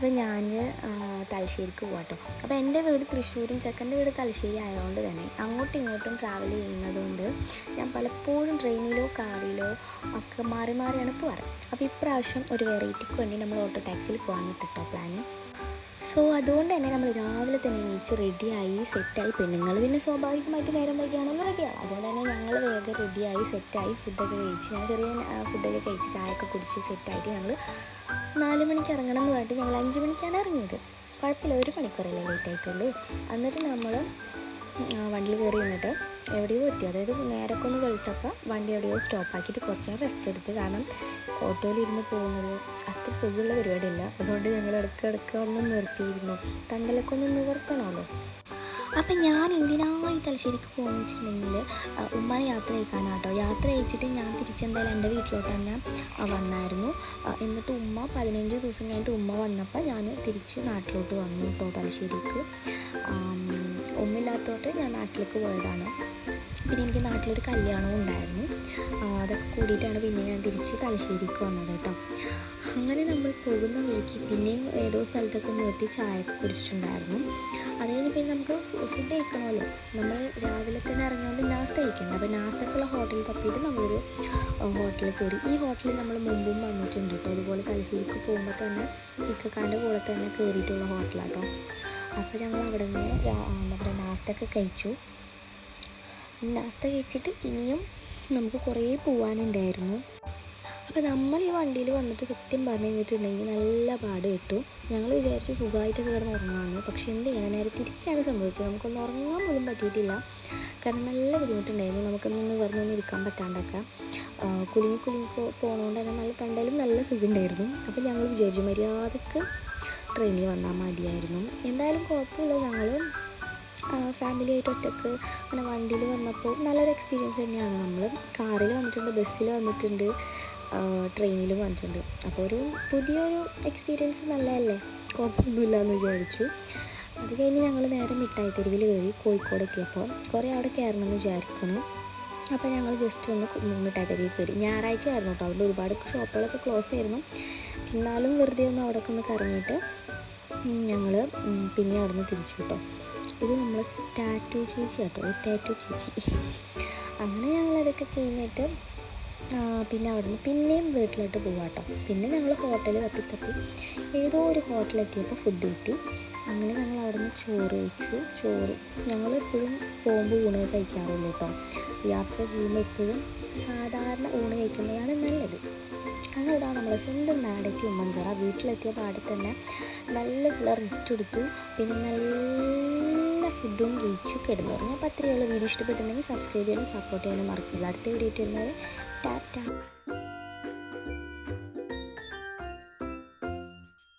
അപ്പോൾ ഞാൻ തലശ്ശേരിക്ക് പോകാം കേട്ടോ. അപ്പോൾ എൻ്റെ വീട് തൃശ്ശൂരും ചെക്കൻ്റെ വീട് തലശ്ശേരി ആയതുകൊണ്ട് തന്നെ അങ്ങോട്ടും ഇങ്ങോട്ടും ട്രാവൽ ചെയ്യുന്നതുകൊണ്ട് ഞാൻ പലപ്പോഴും ട്രെയിനിലോ കാറിലോ ഒക്കെ മാറി മാറിയാണ് പോകാറ്. അപ്പോൾ ഇപ്രാവശ്യം ഒരു വെറൈറ്റിക്ക് വേണ്ടി നമ്മൾ ഓട്ടോ ടാക്സിയിൽ പോകാൻ കേട്ടോ പ്ലാന്. സോ അതുകൊണ്ട് തന്നെ നമ്മൾ രാവിലെ തന്നെ എണീച്ച് റെഡിയായി സെറ്റായി. പെണ്ണുങ്ങൾ പിന്നെ സ്വാഭാവികമായിട്ട് നേരം വൈകിയാണല്ലോ റെഡിയാവും. അതുകൊണ്ട് തന്നെ ഞങ്ങൾ വേഗം റെഡിയായി സെറ്റായി ഫുഡൊക്കെ കഴിച്ച്, ഞാൻ ചെറിയ ഫുഡൊക്കെ കഴിച്ച് ചായയൊക്കെ കുടിച്ച് സെറ്റായിട്ട് ഞങ്ങൾ 4 മണിക്ക് ഇറങ്ങണം എന്ന് പറഞ്ഞിട്ട് ഞങ്ങൾ 5 മണിക്കാണ് ഇറങ്ങിയത്. കുഴപ്പമില്ല, 1 മണിക്കൂറല്ലേ ലേറ്റ് ആയിട്ടുള്ളൂ. എന്നിട്ട് നമ്മൾ വണ്ടിയിൽ കയറി നിന്നിട്ട് എവിടെയോ എത്തി. അതായത് നേരൊക്കെ ഒന്ന് വെളുത്തപ്പോൾ വണ്ടി എവിടെയോ സ്റ്റോപ്പാക്കിയിട്ട് കുറച്ച് നേരം റെസ്റ്റ് എടുത്ത്. കാരണം ഓട്ടോയിലിരുന്ന് പോകുന്നത് അത്ര സുഖമുള്ള പരിപാടിയല്ല. അതുകൊണ്ട് ഞങ്ങൾ ഇടയ്ക്ക് ഒന്ന് നിർത്തിയിരുന്നു, തണ്ടലൊക്കെ ഒന്ന് നിവർത്തണമല്ലോ. അപ്പം ഞാൻ എന്തിനായി തലശ്ശേരിക്ക് പോകുന്നത് വെച്ചിട്ടുണ്ടെങ്കിൽ ഉമ്മാനെ യാത്ര അയക്കാനാട്ടോ. യാത്ര അയച്ചിട്ട് ഞാൻ തിരിച്ചെന്തായാലും എൻ്റെ വീട്ടിലോട്ട് തന്നെ വന്നായിരുന്നു. എന്നിട്ട് ഉമ്മ 15 ദിവസം കഴിഞ്ഞിട്ട് ഉമ്മ വന്നപ്പോൾ ഞാൻ തിരിച്ച് നാട്ടിലോട്ട് വന്നു കേട്ടോ തലശ്ശേരിക്ക്. ഉമ്മയില്ലാത്തോട്ട് ഞാൻ നാട്ടിലേക്ക് പോയതാണ്. പിന്നെ എനിക്ക് നാട്ടിലൊരു കല്യാണവും ഉണ്ടായിരുന്നു. അതൊക്കെ കൂടിയിട്ടാണ് പിന്നെ ഞാൻ തിരിച്ച് തലശ്ശേരിക്ക് വന്നത് കേട്ടോ. അങ്ങനെ നമ്മൾ പോകുന്ന വഴിക്ക് പിന്നെയും ഏതോ സ്ഥലത്തൊക്കെ നിർത്തി ചായയൊക്കെ കുടിച്ചിട്ടുണ്ടായിരുന്നു. അത് കഴിഞ്ഞ് പിന്നെ നമുക്ക് ഫുഡ് കഴിക്കണമല്ലോ. നമ്മൾ രാവിലെ തന്നെ ഇറങ്ങിയോണ്ട് നാസ്ത കഴിക്കണം. അപ്പോൾ നാസ്തക്കുള്ള ഹോട്ടൽ തപ്പിയിട്ട് നമ്മളൊരു ഹോട്ടലിൽ കയറി. ഈ ഹോട്ടലിൽ നമ്മൾ മുമ്പും വന്നിട്ടുണ്ട് കേട്ടോ. അതുപോലെ തലശ്ശേരിക്ക് പോകുമ്പോൾ തന്നെ ഇക്കക്കാൻ്റെ കൂടെ തന്നെ കയറിയിട്ടുള്ള ഹോട്ടലാട്ടോ. അപ്പോൾ ഞങ്ങൾ അവിടെ നിന്ന് നമ്മുടെ നാസ്തയൊക്കെ കഴിച്ചു. നാസ്ത കഴിച്ചിട്ട് ഇനിയും നമുക്ക് കുറേ പോകാനുണ്ടായിരുന്നു. അപ്പോൾ നമ്മൾ ഈ വണ്ടിയിൽ വന്നിട്ട് സത്യം പറഞ്ഞു കഴിഞ്ഞിട്ടുണ്ടെങ്കിൽ നല്ല പാട് കിട്ടു. ഞങ്ങൾ വിചാരിച്ചു സുഖമായിട്ട് കിടന്ന് ഉറങ്ങാമെന്ന്. പക്ഷെ എന്ത് ചെയ്യാൻ, നേരെ തിരിച്ചാണ് സംഭവിച്ചത്. നമുക്കൊന്ന് ഉറങ്ങാൻ പോലും പറ്റിയിട്ടില്ല. കാരണം നല്ല ബുദ്ധിമുട്ടുണ്ടായിരുന്നു. നമുക്കൊന്ന് നിവർന്നൊന്നും ഇരിക്കാൻ പറ്റാണ്ടൊക്കെ കുലുങ്ങി പോകണോണ്ട് തന്നെ നല്ല തണ്ടയിലും നല്ല സുഖമുണ്ടായിരുന്നു. അപ്പോൾ ഞങ്ങൾ വിചാരിച്ചു മര്യാദക്ക് ട്രെയിനിൽ വന്നാൽ മതിയായിരുന്നു. എന്തായാലും കുഴപ്പമില്ല. ഞങ്ങൾ ഫാമിലിയായിട്ട് ഒറ്റക്ക് അങ്ങനെ വണ്ടിയിൽ വന്നപ്പോൾ നല്ലൊരു എക്സ്പീരിയൻസ് തന്നെയാണ്. നമ്മൾ കാറിൽ വന്നിട്ടുണ്ട്, ബസ്സിൽ വന്നിട്ടുണ്ട്, ട്രെയിനിലും വന്നിട്ടുണ്ട്. അപ്പോൾ ഒരു പുതിയൊരു എക്സ്പീരിയൻസ് നല്ലതല്ലേ, കുഴപ്പമൊന്നുമില്ല എന്ന് വിചാരിച്ചു. അത് കഴിഞ്ഞ് ഞങ്ങൾ നേരെ മിഠായി തെരുവിൽ കയറി. കോഴിക്കോട് എത്തിയപ്പോൾ കുറേ അവിടെ കയറണമെന്ന് വിചാരിക്കണം. അപ്പോൾ ഞങ്ങൾ ജസ്റ്റ് ഒന്ന് മിഠായി തെരുവിൽ കയറി. ഞായറാഴ്ച ആയിരുന്നു കേട്ടോ. അവിടെ ഒരുപാട് ഷോപ്പുകളൊക്കെ ക്ലോസ് ആയിരുന്നു. എന്നാലും വെറുതെ ഒന്ന് അവിടെ ഒന്ന് കറങ്ങിയിട്ട് ഞങ്ങൾ പിന്നെ അവിടെ നിന്ന് തിരിച്ചു കേട്ടോ. ഇത് നമ്മളെ ടാറ്റു ചേച്ചി കേട്ടോ, ടാറ്റു ചേച്ചി. അങ്ങനെ ഞങ്ങളതൊക്കെ കഴിഞ്ഞിട്ട് പിന്നെ അവിടെ നിന്ന് പിന്നെയും വീട്ടിലോട്ട് പോകാം കേട്ടോ. പിന്നെ ഞങ്ങൾ ഹോട്ടൽ തപ്പി ഏതോ ഒരു ഹോട്ടലെത്തിയപ്പോൾ ഫുഡ് കിട്ടി. അങ്ങനെ ഞങ്ങൾ അവിടെ നിന്ന് ചോറ് കഴിച്ചു. ചോറ് ഞങ്ങളെപ്പോഴും പോകുമ്പോൾ ഊണ് കഴിക്കാറുള്ളൂ കേട്ടോ. യാത്ര ചെയ്യുമ്പോൾ എപ്പോഴും സാധാരണ ഊണ് കഴിക്കുന്നതാണ് നല്ലത്. അങ്ങനെ ഇതാണ് നമ്മളെ സ്വന്തം നാടെത്തി ഉമ്മൻചാറ. വീട്ടിലെത്തിയ പാടെ തന്നെ നല്ല റെസ്റ്റ് എടുത്തു. പിന്നെ നല്ല ഫുഡും കഴിച്ചു കിടന്നു. അപ്പോൾ അത്രയുള്ള വീഡിയോ ഇഷ്ടപ്പെട്ടിട്ടുണ്ടെങ്കിൽ സബ്സ്ക്രൈബ് ചെയ്യാനും സപ്പോർട്ട് ചെയ്യാനും മറക്കില്ല. അടുത്ത വീഡിയോ ആയിട്ട് വരുന്നത് ടാറ്റ.